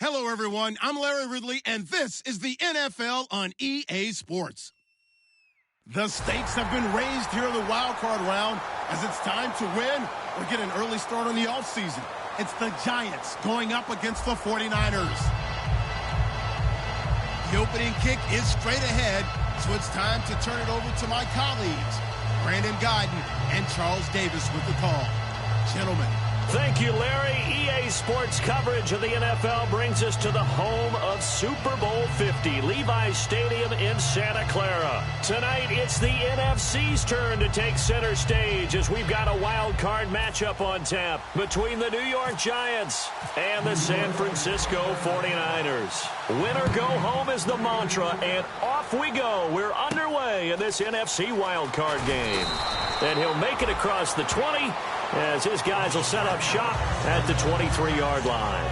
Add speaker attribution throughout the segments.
Speaker 1: Hello, everyone. I'm Larry Ridley, and this is the NFL on EA Sports. The stakes have been raised here in the wild card round as it's time to win or get an early start on the offseason. It's the Giants going up against the 49ers. The opening kick is straight ahead, so it's time to turn it over to my colleagues, Brandon Gaudin and Charles Davis with the call. Gentlemen.
Speaker 2: Thank you, Larry. EA Sports coverage of the NFL brings us to the home of Super Bowl 50, Levi's Stadium in Santa Clara. Tonight, it's the NFC's turn to take center stage as we've got a wild card matchup on tap between the New York Giants and the San Francisco 49ers. Win or go home is the mantra, and off we go. We're underway in this NFC wild card game. And he'll make it across the 20 as his guys will set up shop at the 23-yard line.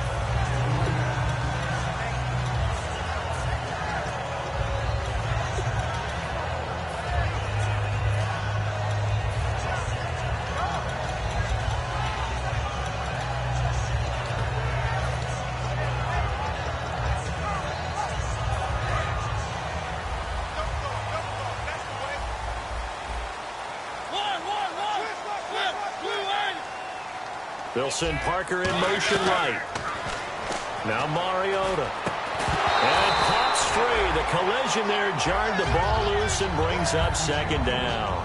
Speaker 2: They'll send Parker in motion right. Now Mariota. And pops free. The collision there jarred the ball loose and brings up second down.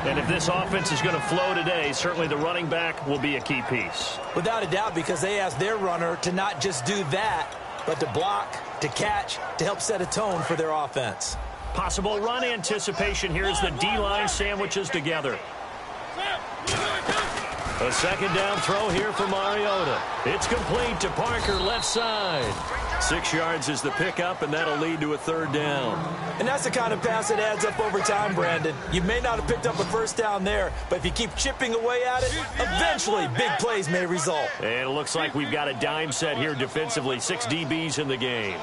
Speaker 2: And if this offense is going to flow today, certainly the running back will be a key piece.
Speaker 3: Without a doubt, because they asked their runner to not just do that, but to block, to catch, to help set a tone for their offense.
Speaker 2: Possible run anticipation here as the D-line sandwiches together. A second down throw here for Mariota. It's complete to Parker, left side. 6 yards is the pickup, and that'll lead to a third down.
Speaker 3: And that's the kind of pass that adds up over time, Brandon. You may not have picked up a first down there, but if you keep chipping away at it, eventually big plays may result.
Speaker 2: And it looks like we've got a dime set here defensively. 6 DBs in the game.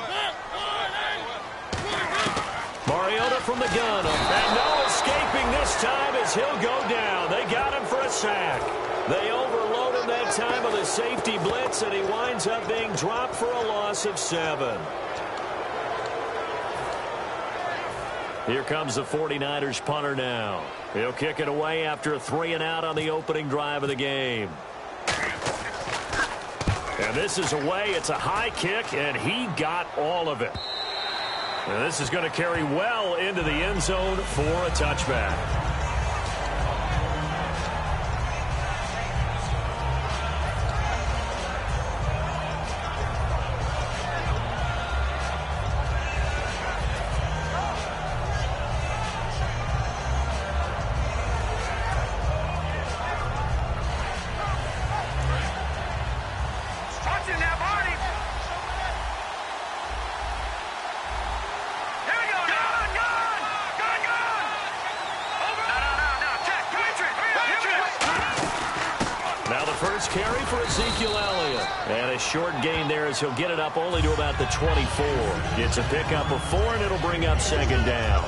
Speaker 2: Mariota from the gun. And no escaping this time as he'll go down. They got him for a sack. They overload him that time of the safety blitz, and he winds up being dropped for a loss of 7. Here comes the 49ers punter now. He'll kick it away after a 3-and-out on the opening drive of the game. And this is away. It's a high kick, and he got all of it. And this is going to carry well into the end zone for a touchback. Carry for Ezekiel Elliott. And a short gain there as he'll get it up only to about the 24. It's a pickup of 4, and it'll bring up second down.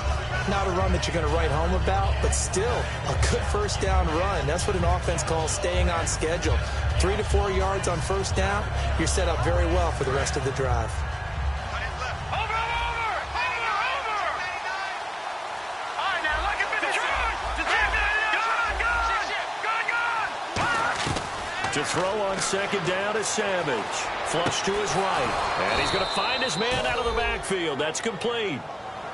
Speaker 3: Not a run that you're going to write home about, but still a good first down run. That's what an offense calls staying on schedule. 3 to 4 yards on first down, you're set up very well for the rest of the drive.
Speaker 2: To throw on second down is Savage. Flush to his right. And he's going to find his man out of the backfield. That's complete.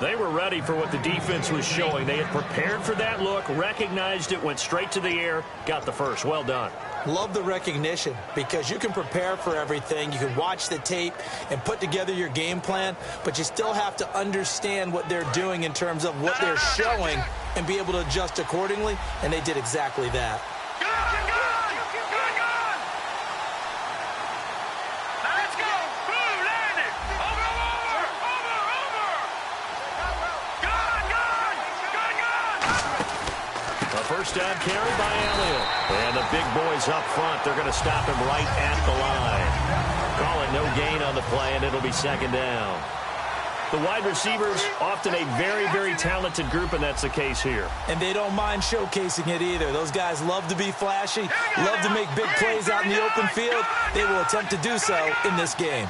Speaker 2: They were ready for what the defense was showing. They had prepared for that look, recognized it, went straight to the air, got the first. Well done.
Speaker 3: Love the recognition because you can prepare for everything. You can watch the tape and put together your game plan, but you still have to understand what they're doing in terms of what they're showing and be able to adjust accordingly, and they did exactly that.
Speaker 2: First down carry by Elliott. And the big boys up front, they're going to stop him right at the line. Calling no gain on the play, and it'll be second down. The wide receivers, often a very, very talented group, and that's the case here.
Speaker 3: And they don't mind showcasing it either. Those guys love to be flashy, love to make big plays out in the open field. They will attempt to do so in this game.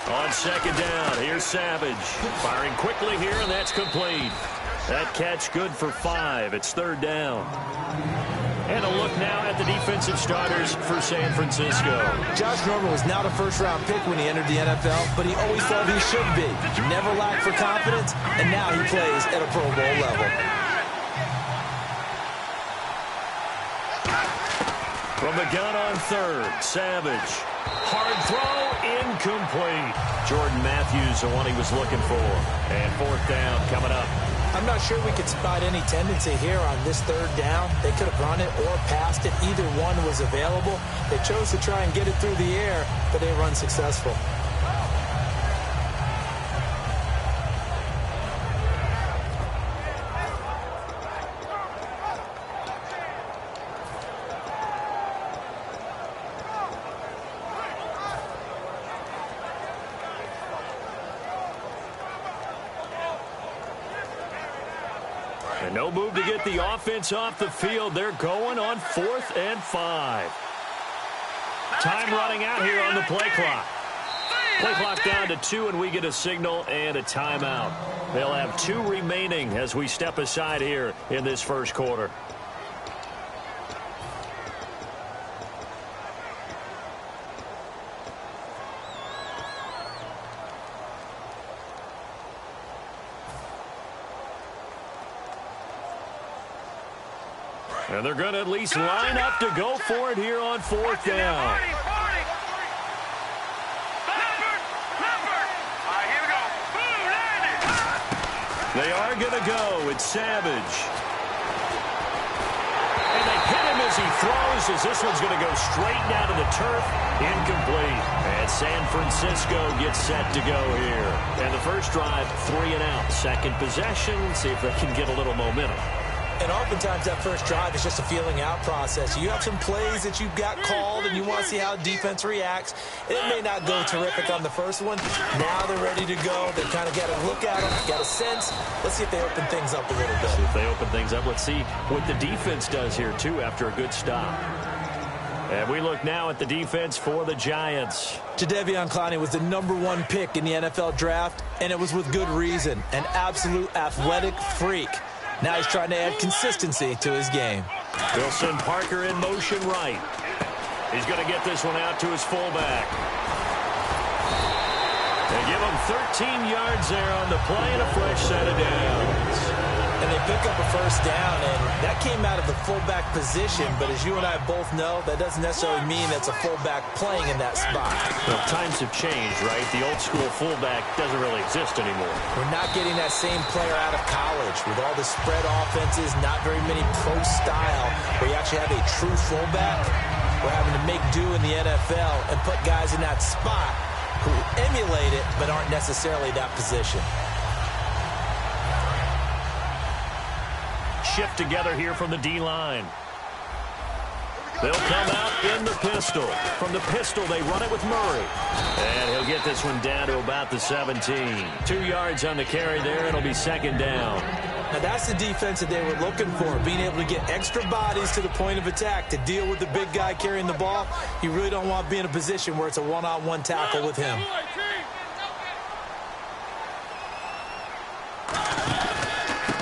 Speaker 2: On second down, here's Savage. Firing quickly here, and that's complete. That catch good for 5. It's third down. And a look now at the defensive starters for San Francisco.
Speaker 3: Josh Norman was not a first-round pick when he entered the NFL, but he always felt he should be. Never lacked for confidence, and now he plays at a Pro Bowl level.
Speaker 2: From the gun on third, Savage. Hard throw, incomplete. Jordan Matthews, the one he was looking for. And fourth down coming up.
Speaker 3: I'm not sure we could spot any tendency here on this third down. They could have run it or passed it. Either one was available. They chose to try and get it through the air, but they were unsuccessful.
Speaker 2: And no move to get the offense off the field. They're going on 4th and 5. Time running out here on the play clock. Play clock down to 2, and we get a signal and a timeout. They'll have 2 remaining as we step aside here in this first quarter. And they're going to at least line up to go for it here on 4th down. They are going to go. It's Savage. And they hit him as he throws, as this one's going to go straight down to the turf. Incomplete. And San Francisco gets set to go here. And the first drive, 3 and out. Second possession. See if they can get a little momentum.
Speaker 3: And oftentimes that first drive is just a feeling out process. You have some plays that you've got called and you want to see how defense reacts. It may not go terrific on the first one. Now they're ready to go. They've kind of got a look at them, got a sense. Let's see if they open things up a little bit.
Speaker 2: See if they open things up. Let's see what the defense does here, too, after a good stop. And we look now at the defense for the Giants.
Speaker 3: Jadeveon Clowney was the #1 pick in the NFL draft, and it was with good reason. An absolute athletic freak. Now he's trying to add consistency to his game.
Speaker 2: They'll send Parker in motion right. He's going to get this one out to his fullback. They give him 13 yards there on the play and a fresh set of downs.
Speaker 3: And they pick up a first down, and that came out of the fullback position. But as you and I both know, that doesn't necessarily mean that's a fullback playing in that spot.
Speaker 2: Well, times have changed, right? The old school fullback doesn't really exist anymore.
Speaker 3: We're not getting that same player out of college with all the spread offenses, not very many pro style, where you actually have a true fullback. We're having to make do in the NFL and put guys in that spot who emulate it but aren't necessarily that position.
Speaker 2: Shift together here from the D-line. They'll come out in the pistol. From the pistol, they run it with Murray. And he'll get this one down to about the 17. 2 yards on the carry there. It'll be second down.
Speaker 3: Now, that's the defense that they were looking for, being able to get extra bodies to the point of attack to deal with the big guy carrying the ball. You really don't want to be in a position where it's a one-on-one tackle with him.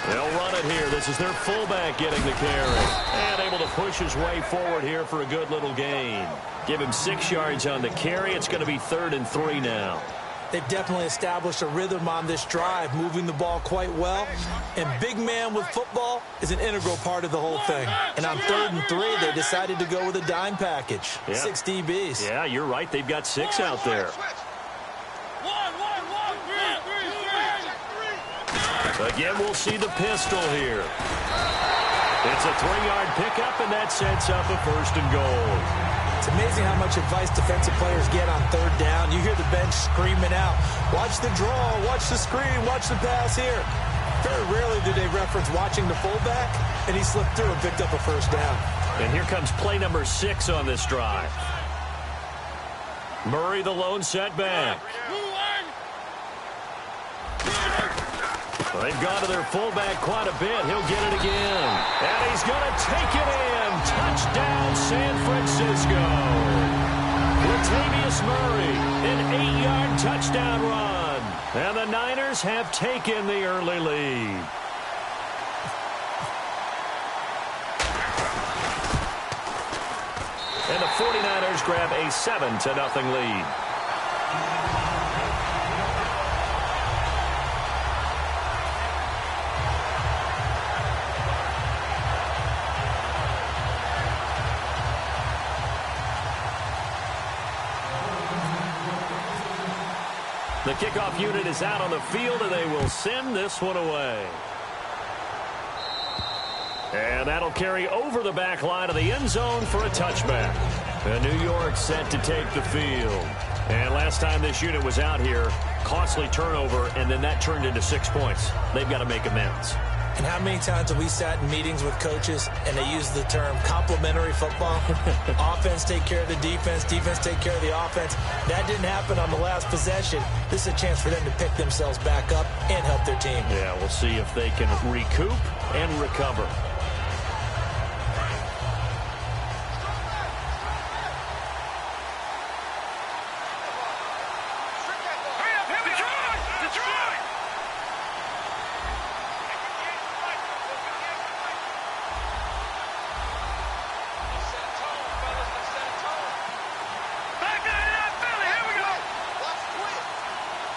Speaker 2: They'll run it here. This is their fullback getting the carry. And able to push his way forward here for a good little gain. Give him 6 yards on the carry. It's going to be 3rd and 3 now.
Speaker 3: They've definitely established a rhythm on this drive, moving the ball quite well. And big man with football is an integral part of the whole thing. And on 3rd and 3, they decided to go with a dime package. Yeah. 6 DBs.
Speaker 2: Yeah, you're right. They've got 6 out there. Again, we'll see the pistol here. It's a 3-yard pickup, and that sets up a 1st and goal.
Speaker 3: It's amazing how much advice defensive players get on 3rd down. You hear the bench screaming out, watch the draw, watch the screen, watch the pass here. Very rarely do they reference watching the fullback, and he slipped through and picked up a 1st down.
Speaker 2: And here comes play number 6 on this drive. Murray the lone setback. They've gone to their fullback quite a bit. He'll get it again. And he's going to take it in. Touchdown, San Francisco. Latavius Murray, an 8-yard touchdown run. And the Niners have taken the early lead. And the 49ers grab a 7-0 lead. The kickoff unit is out on the field, and they will send this one away. And that'll carry over the back line of the end zone for a touchback. And New York set to take the field. And last time this unit was out here, costly turnover, and then that turned into 6 points. They've got to make amends.
Speaker 3: And how many times have we sat in meetings with coaches and they use the term complementary football? Offense take care of the defense, defense take care of the offense. That didn't happen on the last possession. This is a chance for them to pick themselves back up and help their team.
Speaker 2: Yeah, we'll see if they can recoup and recover.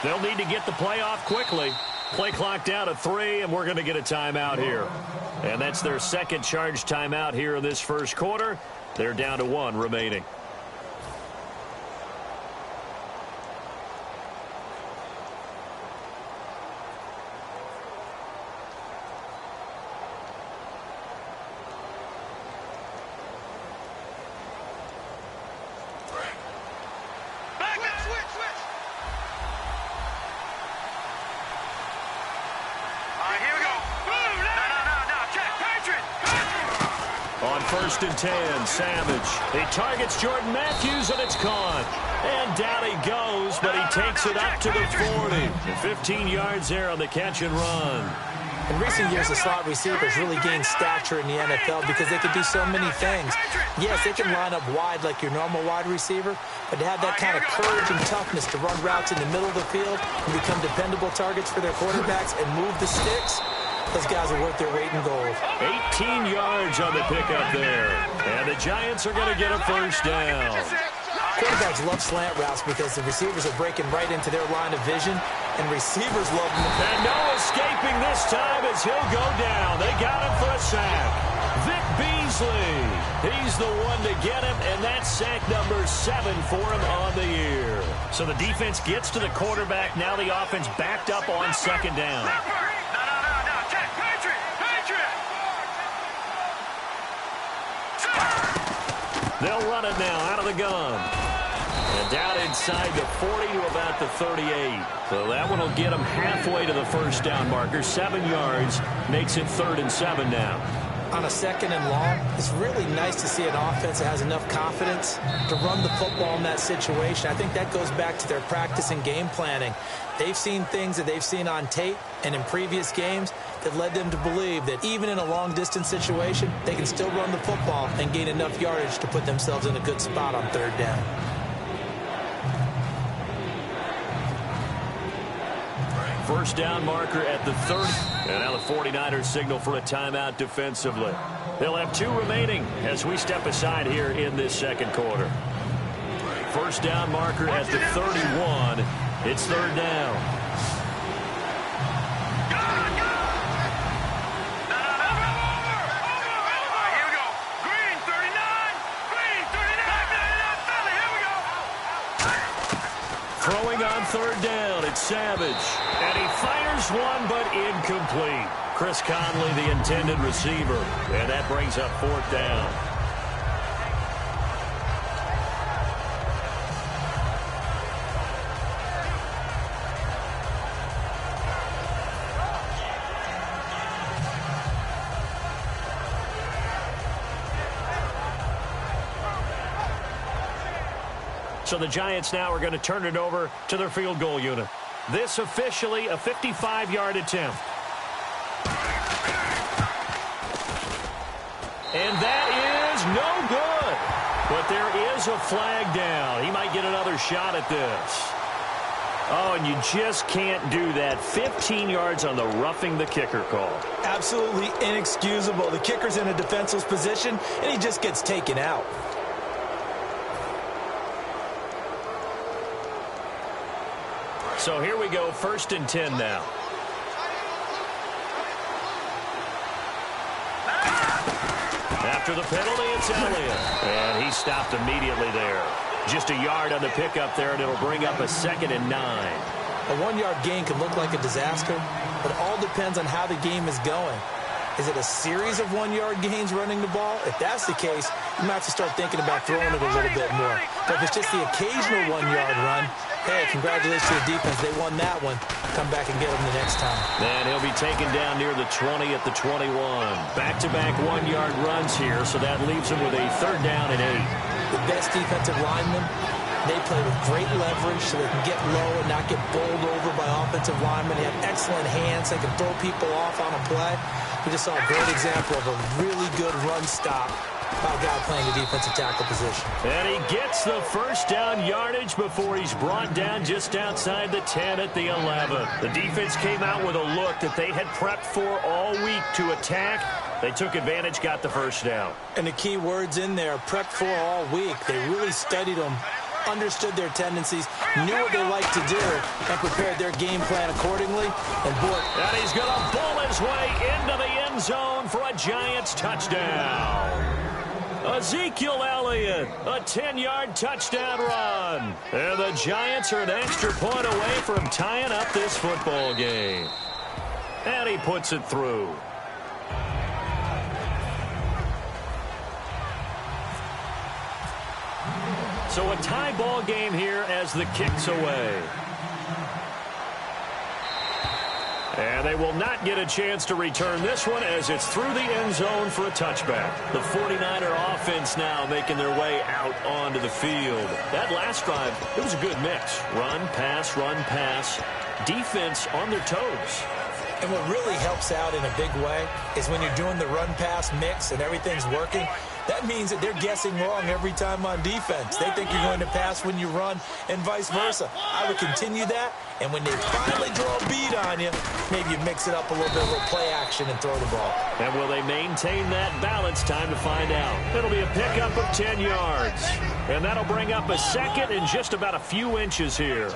Speaker 2: They'll need to get the play off quickly. Play clock down to 3, and we're going to get a timeout here. And that's their second charge timeout here in this first quarter. They're down to 1 remaining. First and 10, Savage. He targets Jordan Matthews, and it's caught. And down he goes, but he takes it up to the 40. 15 yards there on the catch and run.
Speaker 3: In recent years, the slot receivers really gained stature in the NFL because they could do so many things. Yes, they can line up wide like your normal wide receiver, but to have that kind of courage and toughness to run routes in the middle of the field and become dependable targets for their quarterbacks and move the sticks, those guys are worth their weight in gold.
Speaker 2: 18 yards on the pickup there. And the Giants are going to get a first down.
Speaker 3: Quarterbacks love slant routes because the receivers are breaking right into their line of vision, and receivers love them.
Speaker 2: And no escaping this time as he'll go down. They got him for a sack. Vic Beasley. He's the one to get him, and that's sack number 7 for him on the year. So the defense gets to the quarterback. Now the offense backed up on second down. They'll run it now out of the gun. And down inside the 40 to about the 38. So that one will get them halfway to the first down marker. 7 yards makes it 3rd and 7 now.
Speaker 3: On a second and long, it's really nice to see an offense that has enough confidence to run the football in that situation. I think that goes back to their practice and game planning. They've seen things that they've seen on tape and in previous games that led them to believe that even in a long-distance situation, they can still run the football and gain enough yardage to put themselves in a good spot on 3rd down.
Speaker 2: First down marker at the 30. And now the 49ers signal for a timeout defensively. They'll have 2 remaining as we step aside here in this second quarter. First down marker at the 31. It's 3rd down. Throwing on 3rd down, it's Savage. And he fires one, but incomplete. Chris Conley, the intended receiver. And that brings up 4th down. So the Giants now are going to turn it over to their field goal unit. This officially a 55-yard attempt. And that is no good. But there is a flag down. He might get another shot at this. Oh, and you just can't do that. 15 yards on the roughing the kicker call.
Speaker 3: Absolutely inexcusable. The kicker's in a defenseless position, and he just gets taken out.
Speaker 2: So here we go, 1st and 10 now. After the penalty, it's Elliott. And he stopped immediately there. Just a yard on the pickup there, and it'll bring up a 2nd and 9.
Speaker 3: A 1-yard gain can look like a disaster, but it all depends on how the game is going. Is it a series of 1-yard gains running the ball? If that's the case, you might have to start thinking about throwing it a little bit more. But if it's just the occasional 1-yard run, hey, congratulations to the defense. They won that one. Come back and get them the next time.
Speaker 2: And he'll be taken down near the 20 at the 21. Back-to-back 1-yard runs here, so that leaves him with a 3rd down and 8.
Speaker 3: The best defensive linemen, they play with great leverage so they can get low and not get bowled over by offensive linemen. They have excellent hands. They can throw people off on a play. We just saw a great example of a really good run stop by a guy playing the defensive tackle position.
Speaker 2: And he gets the 1st down yardage before he's brought down just outside the 10 at the 11. The defense came out with a look that they had prepped for all week to attack. They took advantage, got the 1st down.
Speaker 3: And the key words in there, prepped for all week. They really studied them, understood their tendencies, knew what they like to do, and prepared their game plan accordingly. And boy,
Speaker 2: and he's going to bull his way into the end zone for a Giants touchdown. Ezekiel Elliott, a 10-yard touchdown run. And the Giants are an extra point away from tying up this football game. And he puts it through. So a tie ball game here as the kick's away. And they will not get a chance to return this one as it's through the end zone for a touchback. The 49er offense now making their way out onto the field. That last drive, it was a good mix. Run, pass, defense on their toes.
Speaker 3: And what really helps out in a big way is when you're doing the run-pass mix and everything's working, that means that they're guessing wrong every time on defense. They think you're going to pass when you run and vice versa. I would continue that, and when they finally draw a beat on you, maybe you mix it up a little bit, a little play action, and throw the ball.
Speaker 2: And will they maintain that balance? Time to find out. It'll be a pickup of 10 yards. And that'll bring up a 2nd and just about a few inches here.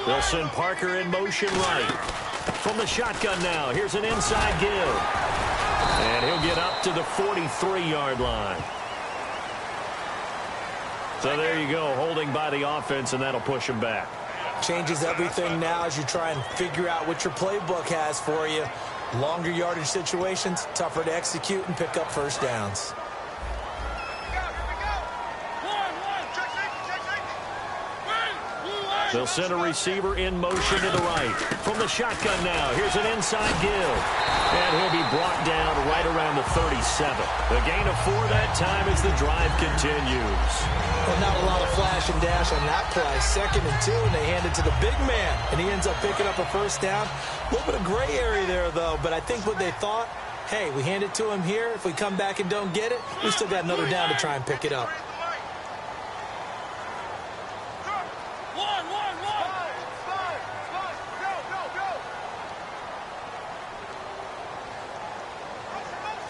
Speaker 2: They'll send Parker in motion right. From the shotgun now, here's an inside give. And he'll get up to the 43-yard line. So there you go, holding by the offense, and that'll push him back.
Speaker 3: Changes everything now as you try and figure out what your playbook has for you. Longer yardage situations, tougher to execute and pick up 1st downs.
Speaker 2: They'll send a receiver in motion to the right. From the shotgun now, here's an inside give. And he'll be brought down right around the 37. The gain of 4 that time as the drive continues.
Speaker 3: Well, not a lot of flash and dash on that play. 2nd and 2, and they hand it to the big man. And he ends up picking up a 1st down. A little bit of gray area there, though. But I think what they thought, hey, we hand it to him here. If we come back and don't get it, we still got another down to try and pick it up.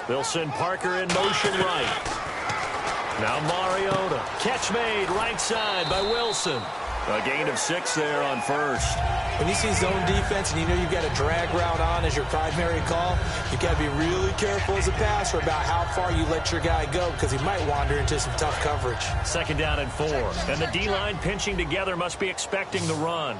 Speaker 2: They'll send Parker in motion right. Now Mariota. Catch made right side by Wilson. A gain of 6 there on 1st.
Speaker 3: When you see zone defense and you know you've got a drag route on as your primary call, you've got to be really careful as a passer about how far you let your guy go because he might wander into some tough coverage.
Speaker 2: 2nd down and 4. And the D-line pinching together must be expecting the run.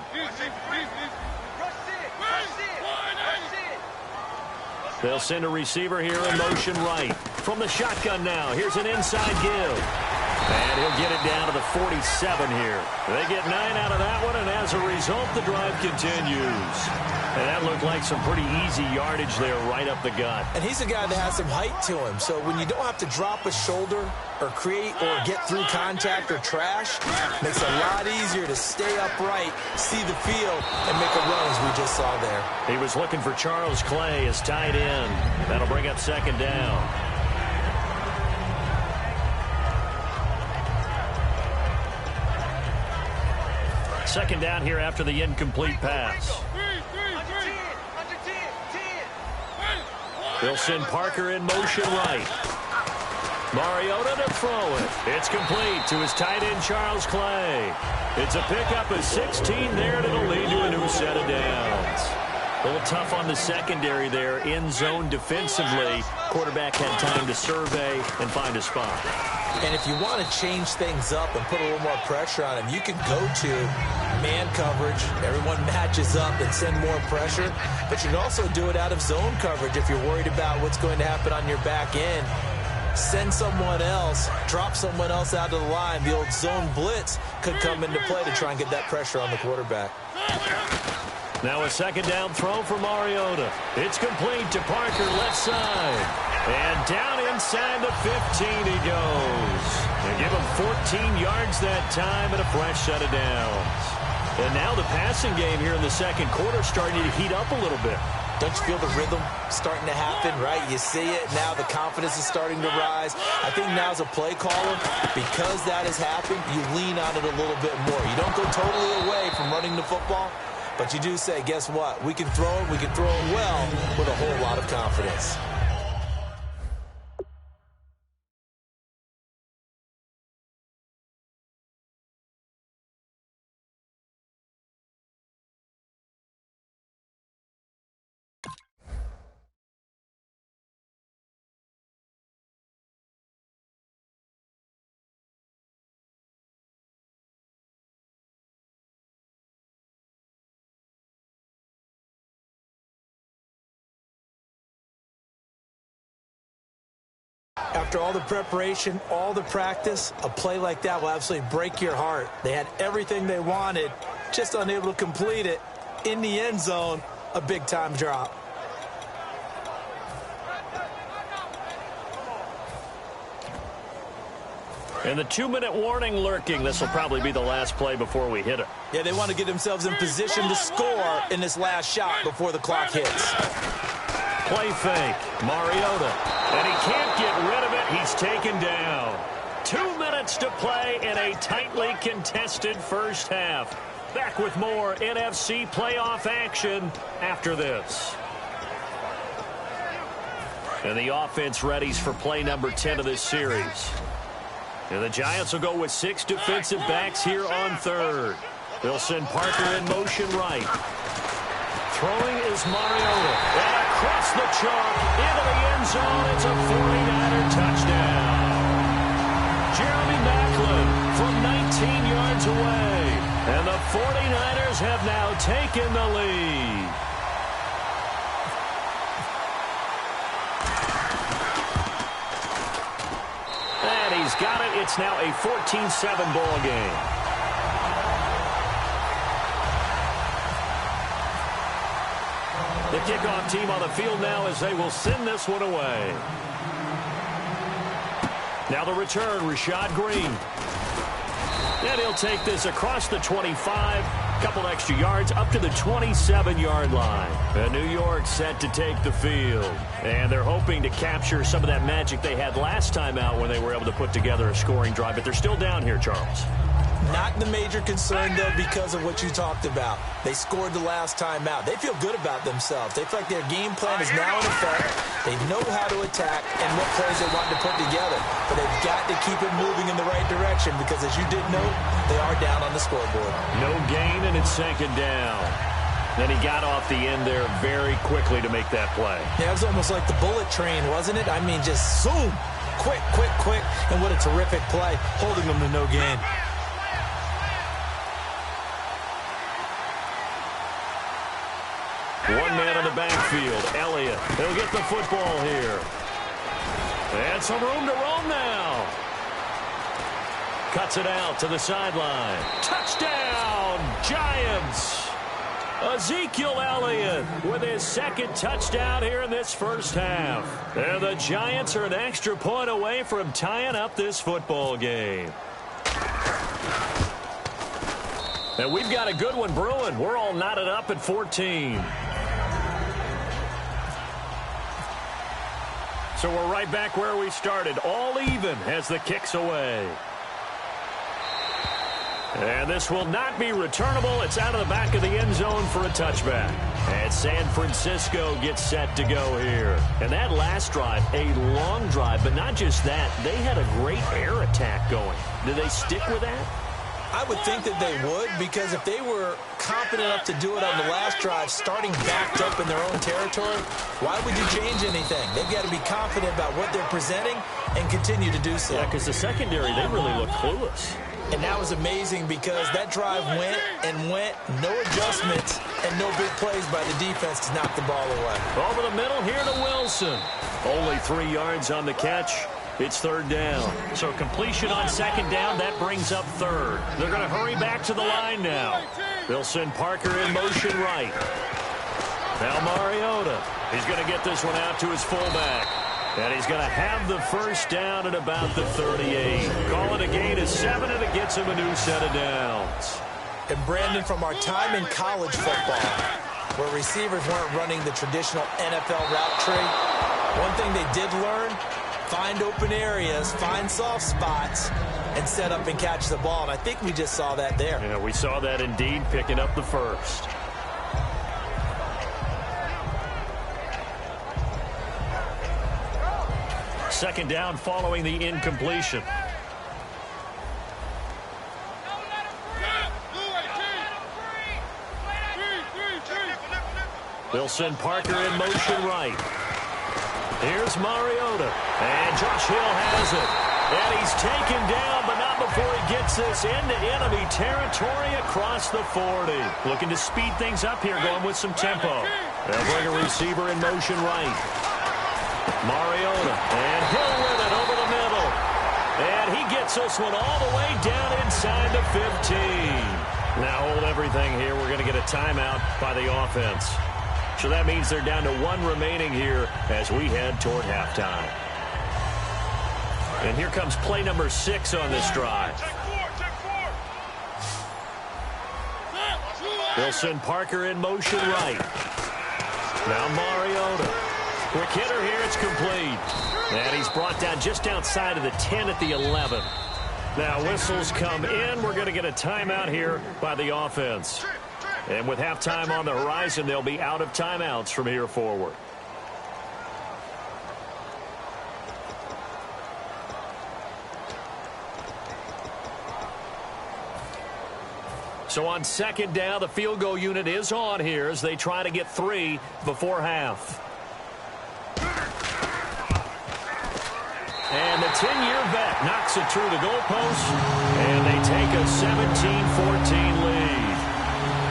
Speaker 2: They'll send a receiver here in motion right. From the shotgun now, here's an inside give. And he'll get it down to the 47 here. They get 9 out of that one, and as a result, the drive continues. And that looked like some pretty easy yardage there right up the gut.
Speaker 3: And he's a guy that has some height to him. So when you don't have to drop a shoulder or create or get through contact or trash, makes it a lot easier to stay upright, see the field, and make a run as we just saw there.
Speaker 2: He was looking for Charles Clay as tight end. That'll bring up second down. Second down here after the incomplete pass. They'll send Parker in motion right. Mariota to throw it. It's complete to his tight end, Charles Clay. It's a pickup of 16 there, and it'll lead to a new set of downs. A little tough on the secondary there, in zone defensively. Quarterback had time to survey and find a spot.
Speaker 3: And if you want to change things up and put a little more pressure on him, you can go to man coverage. Everyone matches up and send more pressure. But you can also do it out of zone coverage if you're worried about what's going to happen on your back end. Send someone else, drop someone else out of the line. The old zone blitz could come into play to try and get that pressure on the quarterback.
Speaker 2: Now a second down throw for Mariota. It's complete to Parker, left side. And down inside the 15 he goes. And give him 14 yards that time and a fresh set of downs. And now the passing game here in the second quarter starting to heat up a little bit.
Speaker 3: Don't you feel the rhythm starting to happen, right? You see it. Now the confidence is starting to rise. I think now as a play caller, because that has happened, you lean on it a little bit more. You don't go totally away from running the football, but you do say, guess what? We can throw it well with a whole lot of confidence. After all the preparation, all the practice, a play like that will absolutely break your heart. They had everything they wanted, just unable to complete it. In the end zone, a big-time drop.
Speaker 2: And the 2-minute warning lurking. This will probably be the last play before we hit it.
Speaker 3: Yeah, they want to get themselves in position to score in this last shot before the clock hits.
Speaker 2: Play fake, Mariota, and he can't get rid of it. He's taken down. 2 minutes to play in a tightly contested first half. Back with more NFC playoff action after this. And the offense readies for play number 10 of this series. And the Giants will go with 6 defensive backs here on third. They'll send Parker in motion right. Throwing is Mariota. And across the chalk into the end zone. It's a 49er touchdown. Jeremy Maclin from 19 yards away. And the 49ers have now taken the lead. And he's got it. It's now a 14-7 ball game. The kickoff team on the field now as they will send this one away. Now the return, Rashad Green. And he'll take this across the 25, couple extra yards up to the 27-yard line. And New York set to take the field. And they're hoping to capture some of that magic they had last time out when they were able to put together a scoring drive. But they're still down here, Charles.
Speaker 3: Not the major concern, though, because of what you talked about. They scored the last time out. They feel good about themselves. They feel like their game plan is now in effect. They know how to attack and what plays they want to put together. But they've got to keep it moving in the right direction because, as you did note, they are down on the scoreboard.
Speaker 2: No gain, and it's second down. Then he got off the end there very quickly to make that play.
Speaker 3: Yeah, it was almost like the bullet train, wasn't it? I mean, just zoom. Quick, quick, quick. And what a terrific play, holding them to no gain.
Speaker 2: One man in the backfield, Elliott. He'll get the football here. And some room to roam now. cuts it out to the sideline. Touchdown, Giants! Ezekiel Elliott with his second touchdown here in this first half. And the Giants are an extra point away from tying up this football game. And we've got a good one brewing. We're all knotted up at 14. So we're right back where we started, all even as the kick's away. And this will not be returnable. It's out of the back of the end zone for a touchback. And San Francisco gets set to go here. And that last drive, a long drive, but not just that. They had a great air attack going. Do they stick with that?
Speaker 3: I would think that they would, because if they were confident enough to do it on the last drive, starting backed up in their own territory, why would you change anything? They've got to be confident about what they're presenting and continue to do so.
Speaker 2: Yeah, because the secondary, they really look clueless.
Speaker 3: And that was amazing because that drive went and went, no adjustments and no big plays by the defense to knock the ball away.
Speaker 2: Over the middle here to Wilson. Only 3 yards on the catch. It's third down. So completion on second down, that brings up third. They're going to hurry back to the line now. They'll send Parker in motion right. Now Mariota. He's going to get this one out to his fullback. And he's going to have the first down at about the 38. Call it a gain of 7, and it gets him a new set of downs.
Speaker 3: And Brandon, from our time in college football, where receivers weren't running the traditional NFL route tree, one thing they did learn, find open areas, find soft spots, and set up and catch the ball. And I think we just saw that there.
Speaker 2: Yeah, we saw that indeed, picking up the first. Second down following the incompletion. They'll send Parker in motion right. Here's Mariota. And Josh Hill has it. And he's taken down, but not before he gets this into enemy territory across the 40. Looking to speed things up here, going with some tempo. They'll bring a receiver in motion right. Mariota. And Hill with it over the middle. And he gets this one all the way down inside the 15. Now hold everything here. We're going to get a timeout by the offense. So that means they're down to 1 remaining here as we head toward halftime. And here comes play number 6 on this drive. They'll send Parker in motion right. Now Mariota. Quick hitter here, it's complete. And he's brought down just outside of the 10 at the 11. Now whistles come in. We're going to get a timeout here by the offense. And with halftime on the horizon, they'll be out of timeouts from here forward. So on second down, the field goal unit is on here as they try to get 3 before half. And the 10-year vet knocks it through the goalpost, and they take a 17-14 lead.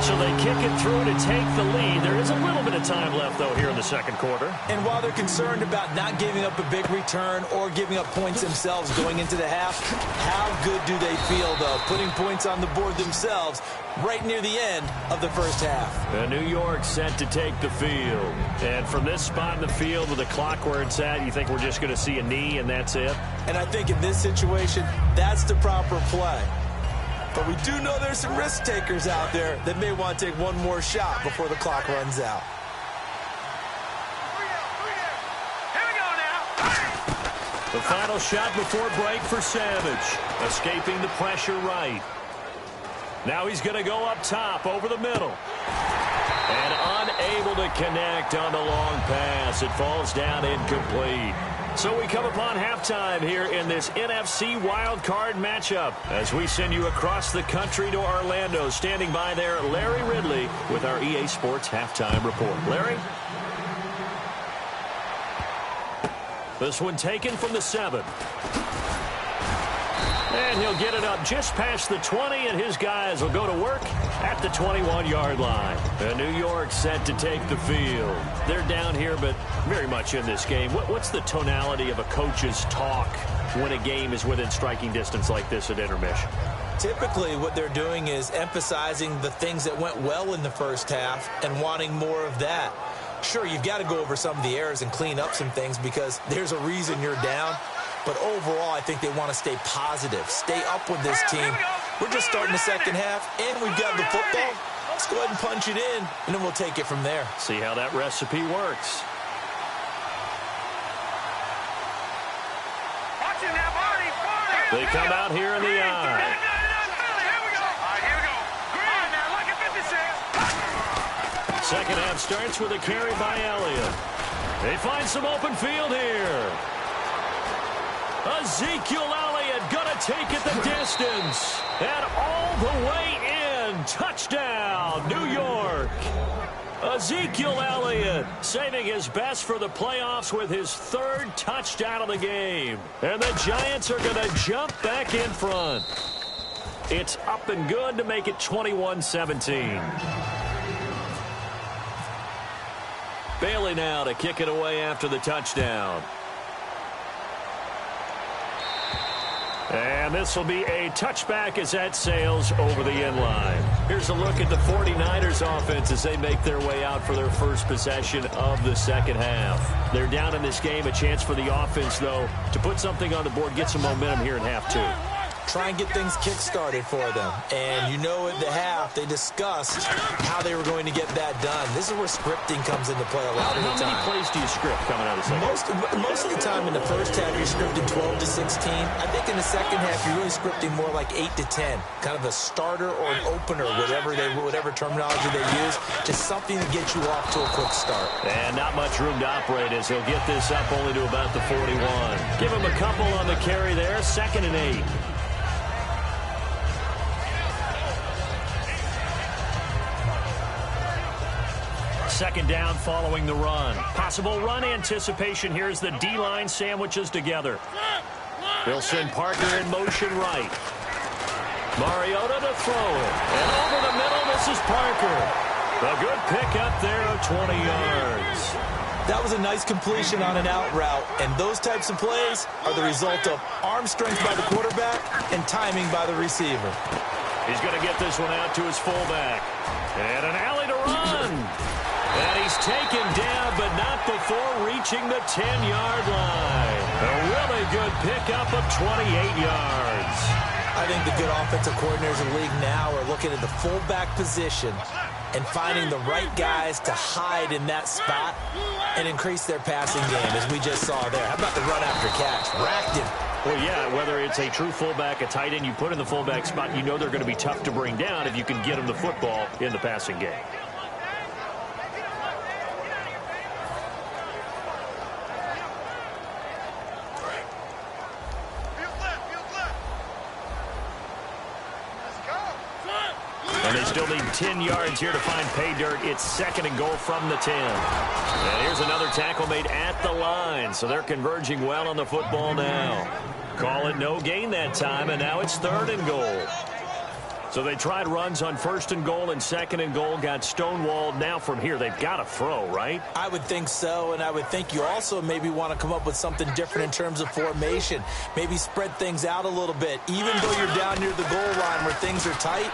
Speaker 2: So they kick it through to take the lead. There is a little bit of time left, though, here in the second quarter.
Speaker 3: And while they're concerned about not giving up a big return or giving up points themselves going into the half, how good do they feel, though, putting points on the board themselves right near the end of the first half?
Speaker 2: And New York set to take the field. And from this spot in the field with the clock where it's at, you think we're just going to see a knee and that's it?
Speaker 3: And I think in this situation, that's the proper play. But we do know there's some risk takers out there that may want to take one more shot before the clock runs out.
Speaker 2: Here we go now. The final shot before break for Savage. Escaping the pressure right. Now he's going to go up top over the middle. And unable to connect on the long pass. It falls down incomplete. So we come upon halftime here in this NFC wildcard matchup as we send you across the country to Orlando. Standing by there, Larry Ridley with our EA Sports Halftime Report. Larry? This one taken from the 7. And he'll get it up just past the 20, and his guys will go to work at the 21-yard line. And New York set to take the field. They're down here, but very much in this game. What's the tonality of a coach's talk when a game is within striking distance like this at intermission?
Speaker 3: Typically, what they're doing is emphasizing the things that went well in the first half and wanting more of that. Sure, you've got to go over some of the errors and clean up some things because there's a reason you're down. But overall, I think they want to stay positive, stay up with this team. We're just starting the second half, and we've got the football. Let's go ahead and punch it in, and then we'll take it from there.
Speaker 2: See how that recipe works. They come out here in the eye. Second half starts with a carry by Elliott. They find some open field here. Ezekiel Elliott gonna take it the distance. And all the way in. Touchdown, New York. Ezekiel Elliott saving his best for the playoffs with his third touchdown of the game. And the Giants are going to jump back in front. It's up and good to make it 21-17. Bailey now to kick it away after the touchdown. And this will be a touchback as that sails over the end line. Here's a look at the 49ers offense as they make their way out for their first possession of the second half. They're down in this game. A chance for the offense, though, to put something on the board, get some momentum here in half two.
Speaker 3: Try and get things kick-started for them. And you know at the half, they discussed how they were going to get that done. This is where scripting comes into play a lot of the time.
Speaker 2: How many plays do you script coming out of the second?
Speaker 3: Most of the time in the first half, you're scripting 12 to 16. I think in the second half, you're really scripting more like 8 to 10. Kind of a starter or an opener, whatever terminology they use. Just something to get you off to a quick start.
Speaker 2: And not much room to operate as he'll get this up only to about the 41. Give him a couple on the carry there. 2nd and 8. Second down following the run. Possible run anticipation here as the D-line sandwiches together. They'll send Parker in motion right. Mariota to throw it. And over the middle, this is Parker. A good pickup there of 20 yards.
Speaker 3: That was a nice completion on an out route, and those types of plays are the result of arm strength by the quarterback and timing by the receiver.
Speaker 2: He's going to get this one out to his fullback. And an alley to run. And he's taken down, but not before reaching the 10-yard line. A really good pickup of 28 yards.
Speaker 3: I think the good offensive coordinators in the league now are looking at the fullback position and finding the right guys to hide in that spot and increase their passing game, as we just saw there. How about the run after catch? Racked him.
Speaker 2: Well, yeah, whether it's a true fullback, a tight end, you put in the fullback spot, you know they're going to be tough to bring down if you can get them the football in the passing game. And they still need 10 yards here to find pay dirt. It's 2nd and goal from the 10. And here's another tackle made at the line. So they're converging well on the football now. Call it no gain that time, and now it's 3rd and goal. So they tried runs on 1st and goal and 2nd and goal, got stonewalled. Now from here, they've got to throw, right?
Speaker 3: I would think so, and I would think you also maybe want to come up with something different in terms of formation. Maybe spread things out a little bit, even though you're down near the goal line where things are tight.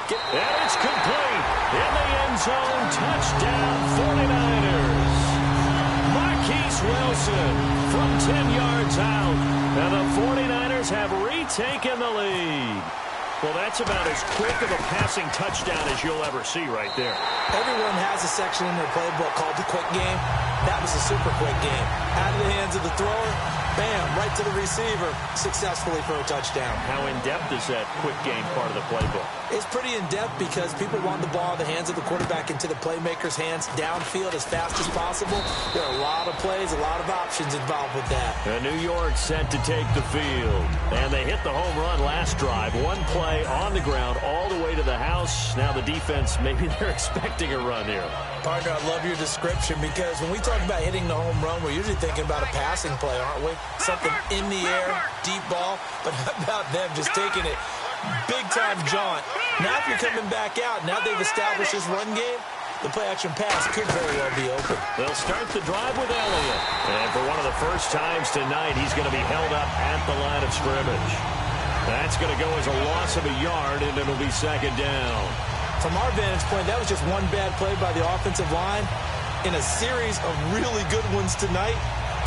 Speaker 2: And it's complete. In the end zone, touchdown 49ers. Marquise Wilson from 10 yards out. And the 49ers have retaken the lead. Well, that's about as quick of a passing touchdown as you'll ever see right there.
Speaker 3: Everyone has a section in their playbook called the quick game. That was a super quick game. Out of the hands of the thrower, bam, right to the receiver, successfully for a touchdown.
Speaker 2: How in-depth is that quick game part of the playbook?
Speaker 3: It's pretty in-depth because people want the ball in the hands of the quarterback into the playmaker's hands downfield as fast as possible. There are a lot of plays, a lot of options involved with that.
Speaker 2: And New York set to take the field. And they hit the home run last drive. One play on the ground all the way to the house. else. Now the defense, maybe they're expecting a run here.
Speaker 3: Partner, I love your description because when we talk about hitting the home run, we're usually thinking about a passing play, aren't we? Something in the air, deep ball. But how about them just taking it big-time jaunt? Now if you're coming back out, now they've established this run game, the play-action pass could very well be open.
Speaker 2: They'll start the drive with Elliott. And for one of the first times tonight, he's going to be held up at the line of scrimmage. That's going to go as a loss of a yard, and it'll be second down.
Speaker 3: From our vantage point, that was just one bad play by the offensive line in a series of really good ones tonight.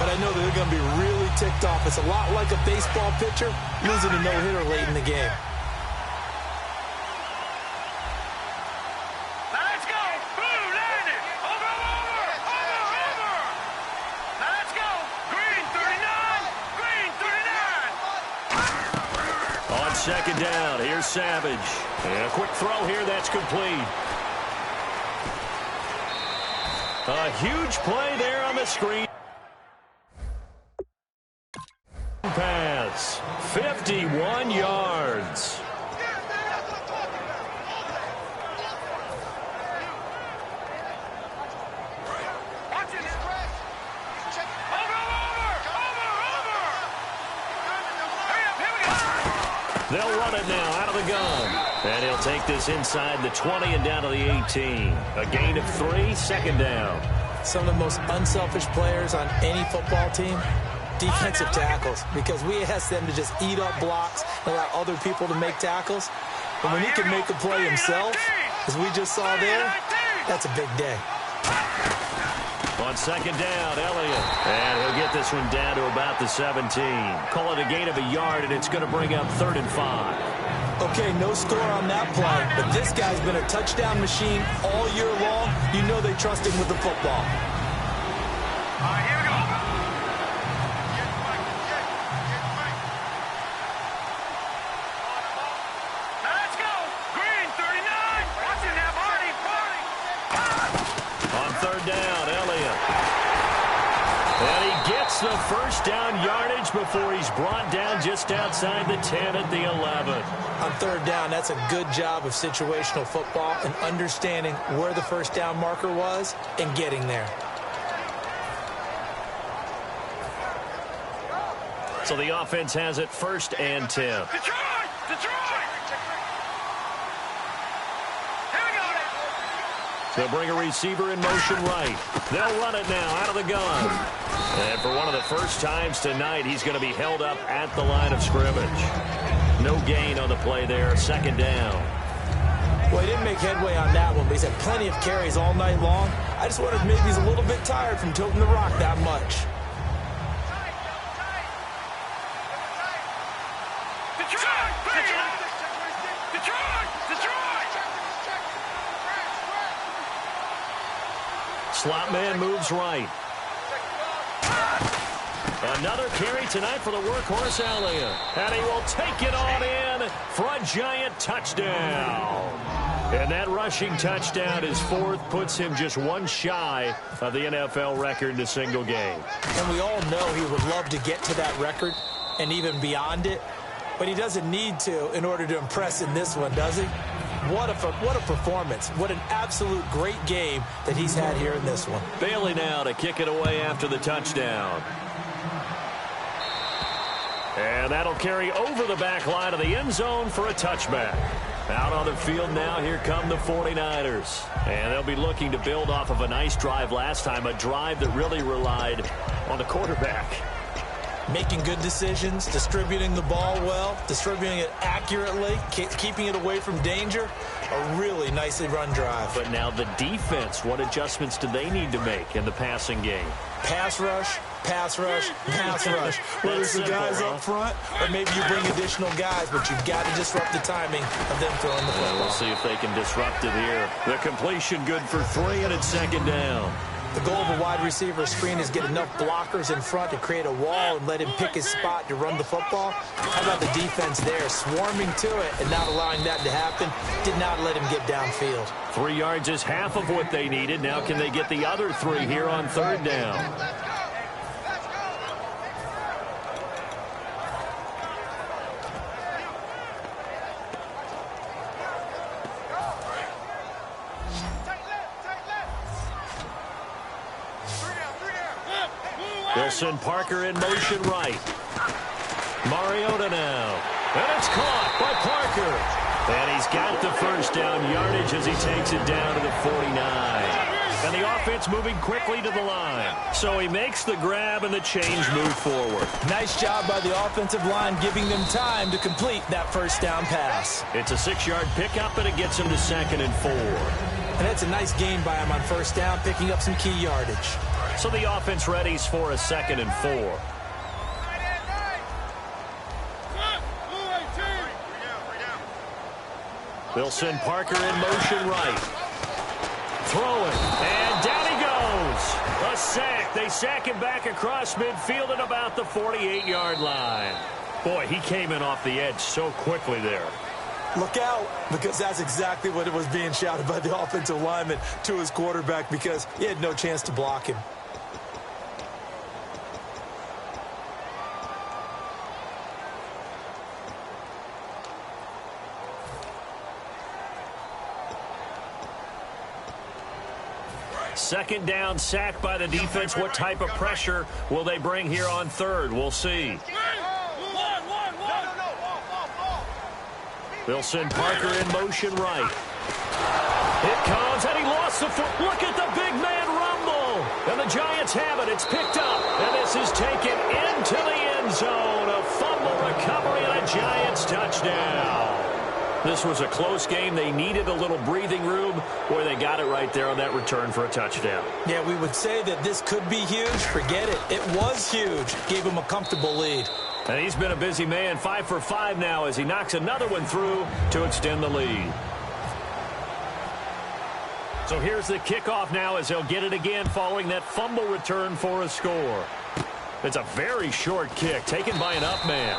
Speaker 3: But I know that they're going to be really ticked off. It's a lot like a baseball pitcher losing a no-hitter late in the game.
Speaker 2: Second down. Here's Savage. And a quick throw here. That's complete. A huge play there on the screen. Pass. 51 yards. They'll run it now out of the gun. And he'll take this inside the 20 and down to the 18. A gain of 3, second down.
Speaker 3: Some of the most unselfish players on any football team, defensive tackles, because we ask them to just eat up blocks and allow other people to make tackles. But when he can make a play himself, as we just saw there, that's a big day.
Speaker 2: On second down, Elliott. And he'll get this one down to about the 17. Call it a gain of a yard, and it's going to bring up 3rd and 5.
Speaker 3: Okay, no score on that play, but this guy's been a touchdown machine all year long. You know they trust him with the football.
Speaker 4: All right, here we go. Let's go. Green, 39. Watching that body.
Speaker 2: On third down, Elliott. And he gets the first down yardage before he's brought down just outside the 10 at the 11.
Speaker 3: On third down, that's a good job of situational football and understanding where the first down marker was and getting there.
Speaker 2: So the offense has it 1st and 10.
Speaker 4: Detroit! Here we go.
Speaker 2: They'll bring a receiver in motion right. They'll run it now out of the gun. And for one of the first times tonight, he's going to be held up at the line of scrimmage. No gain on the play there, second down.
Speaker 3: Well, he didn't make headway on that one, but he's had plenty of carries all night long. I just wondered if maybe he's a little bit tired from toting the rock that much.
Speaker 2: Slot man moves right. Another carry tonight for the workhorse Elliott. And he will take it on in for a giant touchdown. And that rushing touchdown is 4th, puts him just one shy of the NFL record in a single game.
Speaker 3: And we all know he would love to get to that record and even beyond it. But he doesn't need to in order to impress in this one, does he? What a performance. What an absolute great game that he's had here in this one.
Speaker 2: Bailey now to kick it away after the touchdown. And that'll carry over the back line of the end zone for a touchback. Out on the field now, here come the 49ers. And they'll be looking to build off of a nice drive last time, a drive that really relied on the quarterback.
Speaker 3: Making good decisions, distributing the ball well, distributing it accurately, keeping it away from danger. A really nicely run drive.
Speaker 2: But now the defense, what adjustments do they need to make in the passing game?
Speaker 3: Pass rush, pass rush, pass rush. Whether it's the guys up front or maybe you bring additional guys, but you've got to disrupt the timing of them throwing the football.
Speaker 2: We'll see if they can disrupt it here. The completion good for 3, and it's second down.
Speaker 3: The goal of a wide receiver screen is get enough blockers in front to create a wall and let him pick his spot to run the football. How about the defense there, swarming to it and not allowing that to happen? Did not let him get downfield.
Speaker 2: 3 yards is half of what they needed. Now can they get the other 3 here on third down? They'll send Parker in motion right. Mariota now. And it's caught by Parker. And he's got the first down yardage as he takes it down to the 49. And the offense moving quickly to the line. So he makes the grab and the change move forward.
Speaker 3: Nice job by the offensive line giving them time to complete that first down pass.
Speaker 2: It's a 6-yard pickup, and it gets him to 2nd and 4.
Speaker 3: And that's a nice gain by him on first down, picking up some key yardage.
Speaker 2: So the offense readies for a 2nd and 4. They'll send Parker in motion right. Throwing, and down he goes. A sack. They sack him back across midfield at about the 48-yard line. Boy, he came in off the edge so quickly there.
Speaker 3: Look out, because that's exactly what it was being shouted by the offensive lineman to his quarterback, because he had no chance to block him.
Speaker 2: Second down, sack by the defense. What type of pressure will they bring here on 3rd? We'll see. They'll send Parker in motion right. It comes, and he lost the foot. Look at the big man rumble. And the Giants have it. It's picked up. And this is taken into the end zone. A fumble recovery and a Giants touchdown. This was a close game. They needed a little breathing room. Boy, they got it right there on that return for a touchdown.
Speaker 3: Yeah, we would say that this could be huge. Forget it. It was huge. Gave him a comfortable lead.
Speaker 2: And he's been a busy man. 5 for 5 now as he knocks another one through to extend the lead. So here's the kickoff now as they'll get it again following that fumble return for a score. It's a very short kick taken by an up man.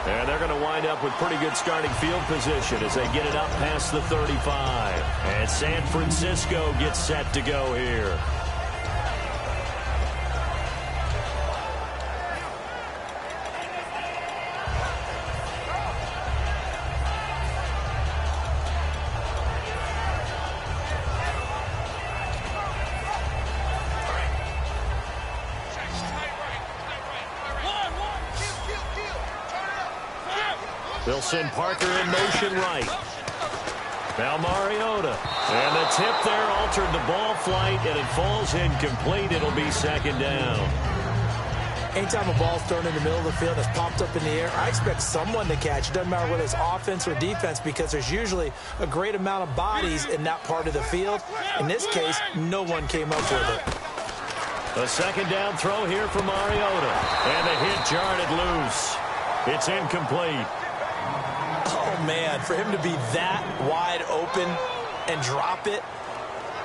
Speaker 2: And they're going to wind up with pretty good starting field position as they get it up past the 35. And San Francisco gets set to go here. They'll send Parker in motion right. Now Mariota. And the tip there altered the ball flight, and it falls incomplete. It'll be 2nd down.
Speaker 3: Anytime a ball's thrown in the middle of the field that's popped up in the air, I expect someone to catch. It doesn't matter whether it's offense or defense, because there's usually a great amount of bodies in that part of the field. In this case, no one came up with it.
Speaker 2: A 2nd down throw here for Mariota. And the hit jarred it loose. It's incomplete.
Speaker 3: Oh, man, for him to be that wide open and drop it,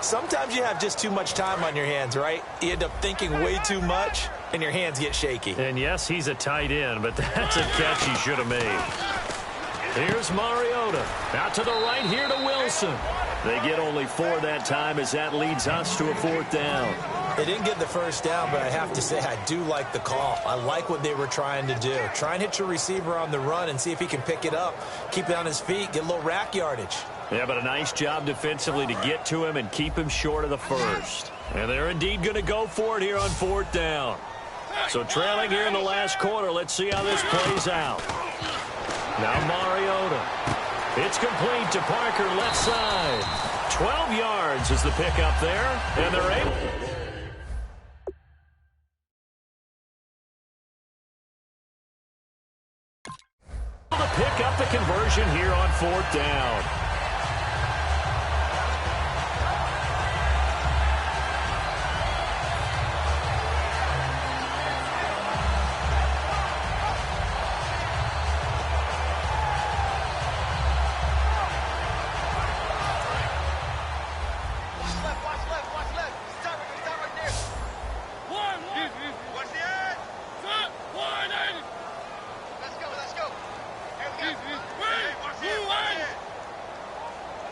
Speaker 3: sometimes you have just too much time on your hands, right? You end up thinking way too much, and your hands get shaky.
Speaker 2: And, yes, he's a tight end, but that's a catch he should have made. Here's Mariota. Out to the right here to Wilson. They get only 4 that time as that leads us to a 4th down.
Speaker 3: They didn't get the first down, but I have to say I do like the call. I like what they were trying to do. Try and hit your receiver on the run and see if he can pick it up, keep it on his feet, get a little rack yardage.
Speaker 2: Yeah, but a nice job defensively to get to him and keep him short of the first. And they're indeed going to go for it here on 4th down. So trailing here in the last quarter, let's see how this plays out. Now Mariota. It's complete to Parker, left side. 12 yards is the pickup there, and they're able. To pick up the conversion here on 4th down.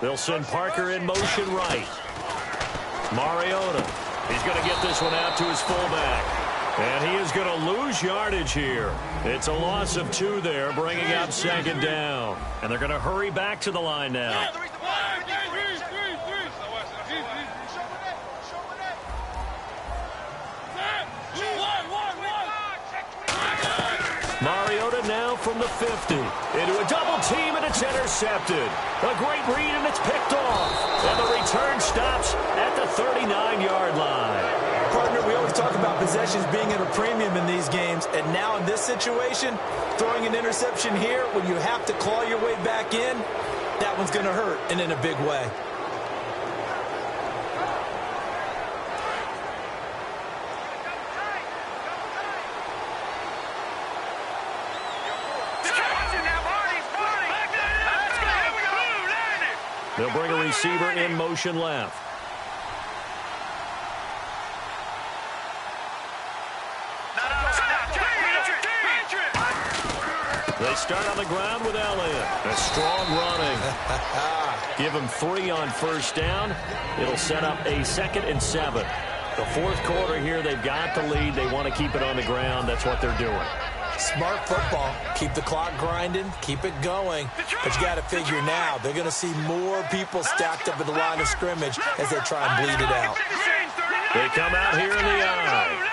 Speaker 2: They'll send Parker in motion right. Mariota. He's going to get this one out to his fullback. And he is going to lose yardage here. It's a loss of 2 there, bringing up 2nd down. And they're going to hurry back to the line now. him now from the 50. Into a double team, and it's intercepted. A great read, and it's picked off. And the return stops at the 39-yard line.
Speaker 3: Partner, we always talk about possessions being at a premium in these games, and now in this situation, throwing an interception here when you have to claw your way back in, that one's going to hurt, and in a big way.
Speaker 2: They'll bring a receiver in motion left. They start on the ground with Elliott. A strong running. Give him 3 on first down. It'll set up a 2nd and 7. The fourth quarter here, they've got the lead. They want to keep it on the ground. That's what they're doing.
Speaker 3: Smart football. Keep the clock grinding. Keep it going. But you got to figure now, they're going to see more people stacked up at the line of scrimmage as they try and bleed it out.
Speaker 2: They come out here in the eye.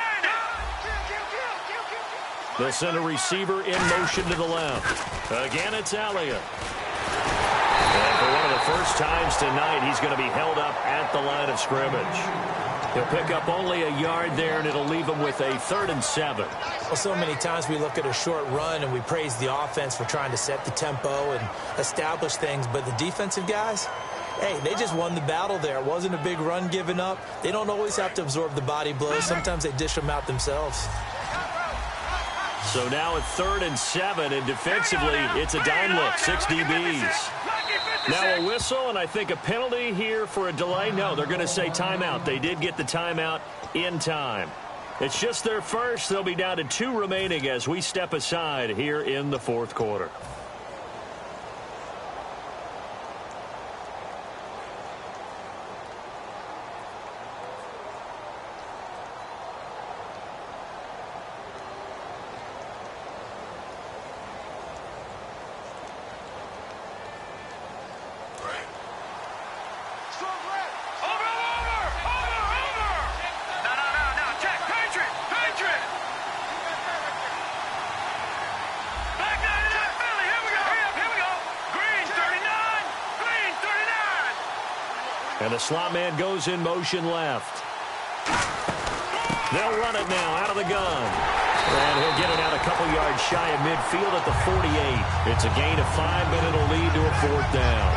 Speaker 2: They'll send a receiver in motion to the left. Again, it's Elliott. And for one of the first times tonight, he's going to be held up at the line of scrimmage. He'll pick up only a yard there, and it'll leave him with a 3rd and 7.
Speaker 3: Well, so many times we look at a short run and we praise the offense for trying to set the tempo and establish things, but the defensive guys, hey, they just won the battle there. It wasn't a big run given up. They don't always have to absorb the body blows. Sometimes they dish them out themselves.
Speaker 2: So now it's 3rd and 7, and defensively, it's a dime look, 6 DBs. Now a whistle, and I think a penalty here for a delay. No, they're going to say timeout. They did get the timeout in time. It's just their first. They'll be down to 2 remaining as we step aside here in the fourth quarter. And the slot man goes in motion left. They'll run it now out of the gun. And he'll get it out a couple yards shy of midfield at the 48. It's a gain of 5, but it'll lead to a 4th down.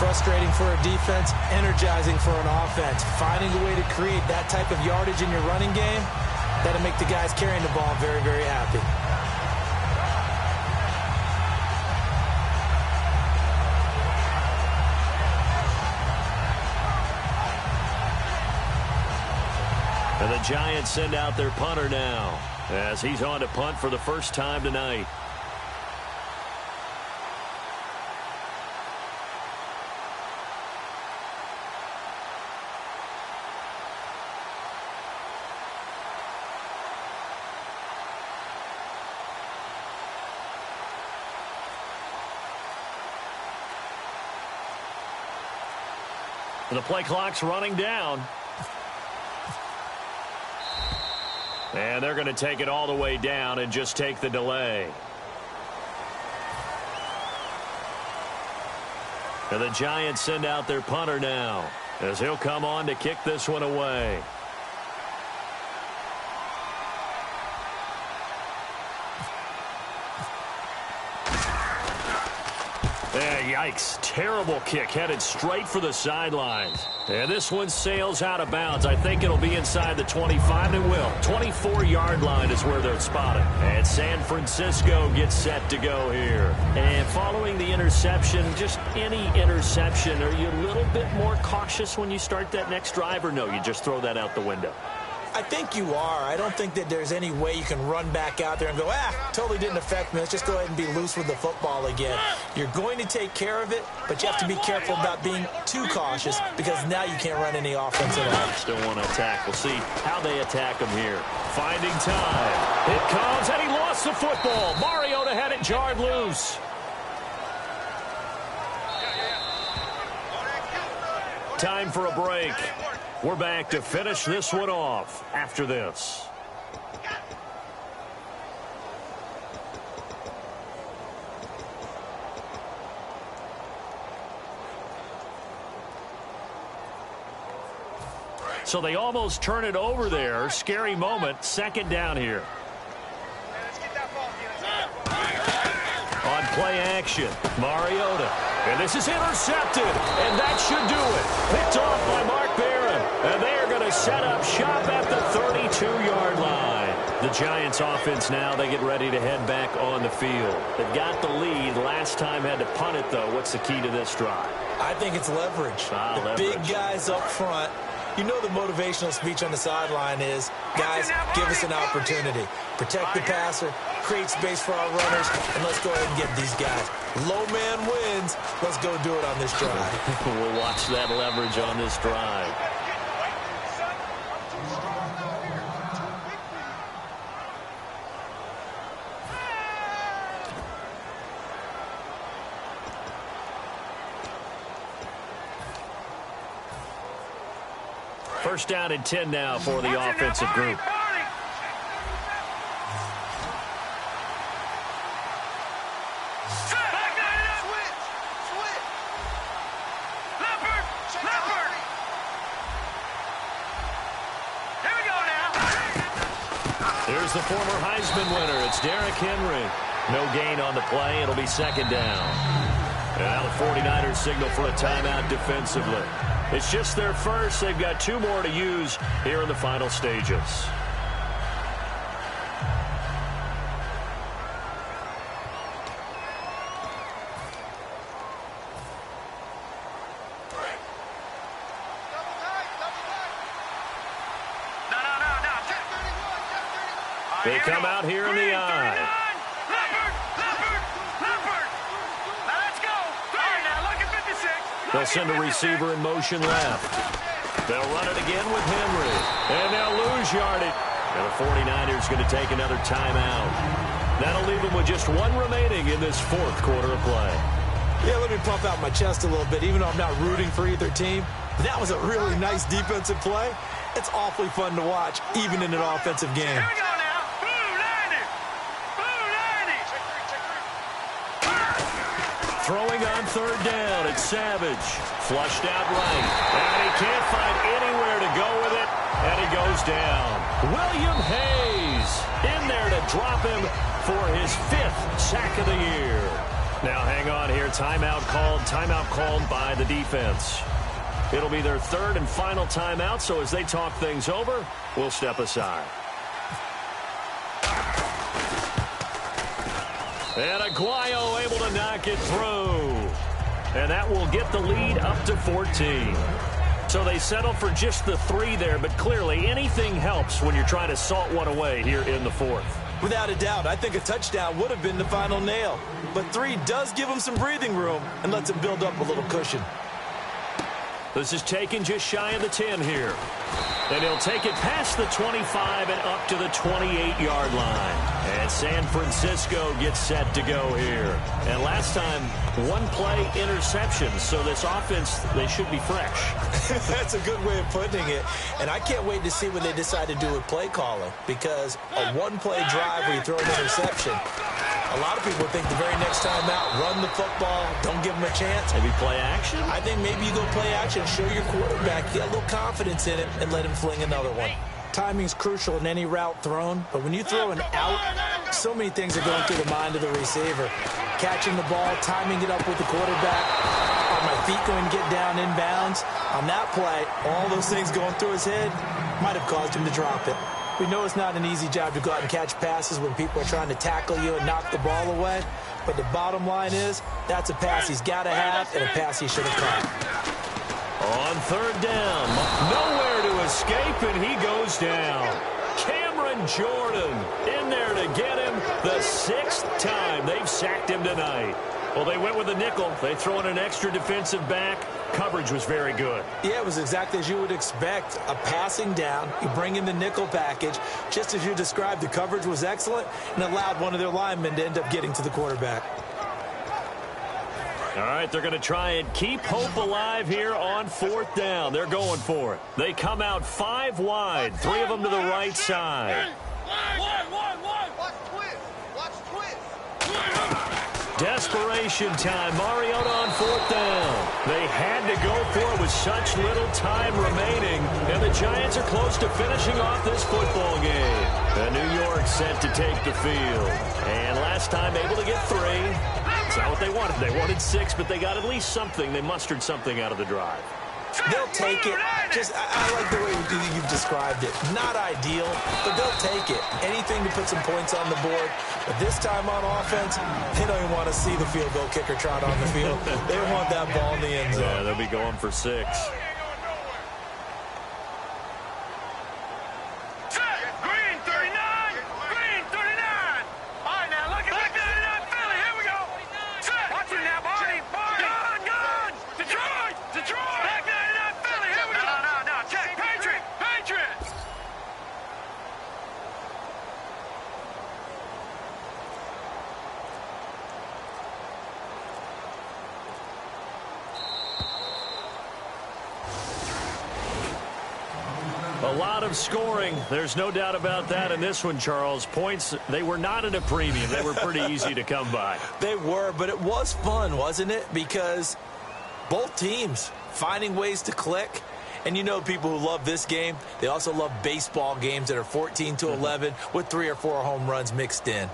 Speaker 3: Frustrating for a defense, energizing for an offense. Finding a way to create that type of yardage in your running game, that'll make the guys carrying the ball very, very happy.
Speaker 2: And the Giants send out their punter now as he's on to punt for the first time tonight. And the play clock's running down. And they're going to take it all the way down and just take the delay. And the Giants send out their punter now as he'll come on to kick this one away. Yikes. Terrible kick headed straight for the sidelines. And this one sails out of bounds. I think it'll be inside the 25. It will. 24-yard line is where they're spotted. And San Francisco gets set to go here. And following the interception, just any interception, are you a little bit more cautious when you start that next drive, or no, you just throw that out the window?
Speaker 3: I think you are. I don't think that there's any way you can run back out there and go, totally didn't affect me. Let's just go ahead and be loose with the football again. You're going to take care of it, but you have to be careful about being too cautious because now you can't run any offense at all.
Speaker 2: Still want to attack. We'll see how they attack him here. Finding time. It comes, and he lost the football. Mariota had it jarred loose. Time for a break. We're back to finish this one off after this. So they almost turn it over there. Scary moment. Second down here. On play action, Mariota. And this is intercepted. And that should do it. Picked off by Mark Barron. And they are going to set up shop at the 32-yard line. The Giants offense now, they get ready to head back on the field. They've got the lead. Last time had to punt it, though. What's the key to this drive?
Speaker 3: I think it's leverage. The big guys up front. You know the motivational speech on the sideline is, guys, give us an opportunity. Protect the passer, create space for our runners, and let's go ahead and get these guys. Low man wins. Let's go do it on this drive.
Speaker 2: We'll watch that leverage on this drive. First down and 10 now for the offensive group. Here's the former Heisman winner. It's Derrick Henry. No gain on the play. It'll be second down. And now the 49ers signal for a timeout defensively. It's just their first. They've got two more to use here in the final stages. They come out here in the eye. They'll send a receiver in motion left. They'll run it again with Henry. And they'll lose yardage. And the 49ers going to take another timeout. That'll leave them with just one remaining in this fourth quarter of play.
Speaker 3: Yeah, let me pump out my chest a little bit, even though I'm not rooting for either team. That was a really nice defensive play. It's awfully fun to watch, even in an offensive game.
Speaker 4: Here we go now. Blue 90. Blue 90.
Speaker 2: Throwing on third down, it's Savage. Flushed out right. And he can't find anywhere to go with it. And he goes down. William Hayes in there to drop him for his 5th sack of the year. Now hang on here. Timeout called by the defense. It'll be their third and final timeout, so as they talk things over, we'll step aside. And Aguayo able to knock it through. And that will get the lead up to 14. So they settle for just the 3 there, but clearly anything helps when you're trying to salt one away here in the fourth.
Speaker 3: Without a doubt, I think a touchdown would have been the final nail. But 3 does give them some breathing room and lets them build up a little cushion.
Speaker 2: This is taken just shy of the 10 here. And he'll take it past the 25 and up to the 28-yard line. And San Francisco gets set to go here. And last time, 1-play interception. So this offense, they should be fresh.
Speaker 3: That's a good way of putting it. And I can't wait to see what they decide to do with play calling. Because a 1-play drive where you throw an interception, a lot of people think the very next time out, run the football, don't give them a chance.
Speaker 2: Maybe play action?
Speaker 3: I think maybe you go play action, show your quarterback, get a little confidence in him, and let him fling another one. Timing's crucial in any route thrown, but when you throw an out, so many things are going through the mind of the receiver. Catching the ball, timing it up with the quarterback, are my feet going to get down inbounds? On that play, all those things going through his head might have caused him to drop it. We know it's not an easy job to go out and catch passes when people are trying to tackle you and knock the ball away, but the bottom line is that's a pass he's got to have and a pass he should have caught.
Speaker 2: On third down, nowhere to escape, and he goes down. Cameron Jordan in there to get him the 6th time they've sacked him tonight. Well, they went with a nickel. They throw in an extra defensive back. Coverage was very good.
Speaker 3: Yeah, it was exactly as you would expect. A passing down, you bring in the nickel package. Just as you described, the coverage was excellent and allowed one of their linemen to end up getting to the quarterback.
Speaker 2: All right, they're going to try and keep hope alive here on 4th down. They're going for it. They come out 5 wide, 3 of them to the right side. Desperation time. Mariota on 4th down. They had to go for it with such little time remaining. And the Giants are close to finishing off this football game. And New York set to take the field. And last time able to get 3. That's not what they wanted. They wanted 6, but they got at least something. They mustered something out of the drive.
Speaker 3: They'll take it. I like the way you've described it. Not ideal, but they'll take it. Anything to put some points on the board. But this time on offense, they don't even want to see the field goal kicker trot on the field. They want that ball in the end zone.
Speaker 2: Yeah, they'll be going for 6.
Speaker 4: Green 39. Green 39. All right, now look at that. Philly, here we go. Watch it now, Barney. Gun. Detroit. Back 99 Philly, here we go. No. Check. Patriots.
Speaker 2: A lot of scoring. There's no doubt about that in this one, Charles. Points, they were not at a premium. They were pretty easy to come by.
Speaker 3: They were, but it was fun, wasn't it? Because both teams finding ways to click. And you know people who love this game, they also love baseball games that are 14-11 with 3 or 4 home runs mixed in.